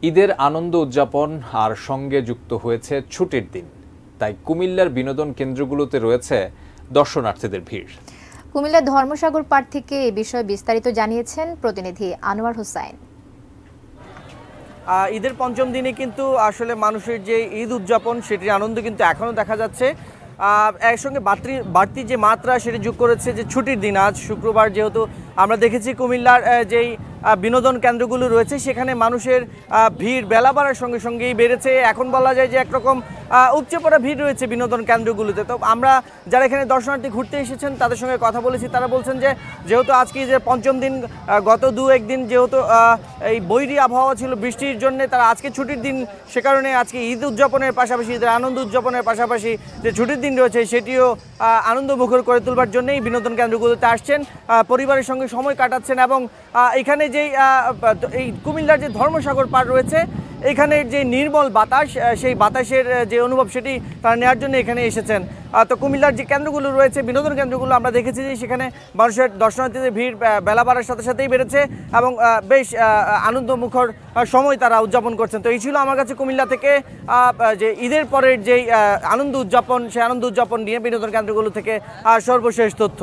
ঈদের আনন্দ উদযাপন আর সঙ্গে যুক্ত হয়েছে ছুটির দিন, তাই কুমিল্লার বিনোদন কেন্দ্রগুলোতে রয়েছে দর্শনার্থীদের ভিড়। কুমিল্লার ধর্মসাগর পাড় থেকে এ বিষয়ে বিস্তারিত জানিয়েছেন প্রতিনিধি আনোয়ার হোসাইন। ঈদের পঞ্চম দিনে কিন্তু আসলে মানুষের যে ঈদ উদযাপন সেটির আনন্দ কিন্তু এখনও দেখা যাচ্ছে। এর সঙ্গে বাড়তি যে মাত্রা সেটি যোগ করেছে যে ছুটির দিন, আজ শুক্রবার, যেহেতু আমরা দেখেছি কুমিল্লার যেই বিনোদন কেন্দ্রগুলো রয়েছে সেখানে মানুষের ভিড় বেলা বাড়ার সঙ্গে সঙ্গেই বেড়েছে। এখন বলা যায় যে একরকম উপচে পড়া ভিড় রয়েছে বিনোদন কেন্দ্রগুলোতে। তো আমরা যারা এখানে দর্শনার্থী ঘুরতে এসেছেন তাদের সঙ্গে কথা বলেছি, তারা বলছেন যে যেহেতু আজকে যে পঞ্চম দিন, গত একদিন যেহেতু এই বৈরী আবহাওয়া ছিল বৃষ্টির জন্য, তারা আজকে ছুটির দিন, সে কারণে আজকে ঈদ উদযাপনের পাশাপাশি ঈদের আনন্দ উদযাপনের পাশাপাশি যে ছুটির দিন রয়েছে সেটিও আনন্দমুখর করে তোলবার জন্যই বিনোদন কেন্দ্রগুলোতে আসছেন, পরিবারের সঙ্গে সময় কাটাচ্ছেন। এবং এখানে যেই এই কুমিল্লার যে ধর্মসাগর পাড় রয়েছে এখানের যে নির্মল বাতাস, সেই বাতাসের যে অনুভব সেটি তারা নেওয়ার জন্য এখানে এসেছেন। তো কুমিল্লার যে কেন্দ্রগুলো রয়েছে, বিনোদন কেন্দ্রগুলো, আমরা দেখেছি যে সেখানে মানুষের দর্শনার্থীদের ভিড় বেলা বাড়ার সাথে সাথেই বেড়েছে এবং বেশ আনন্দমুখর সময় তারা উদযাপন করছেন। তো এই ছিল আমার কাছে কুমিল্লা থেকে যে ঈদের পরের যেই আনন্দ উদযাপন, সেই আনন্দ উদযাপন নিয়ে বিনোদন কেন্দ্রগুলো থেকে সর্বশেষ তথ্য।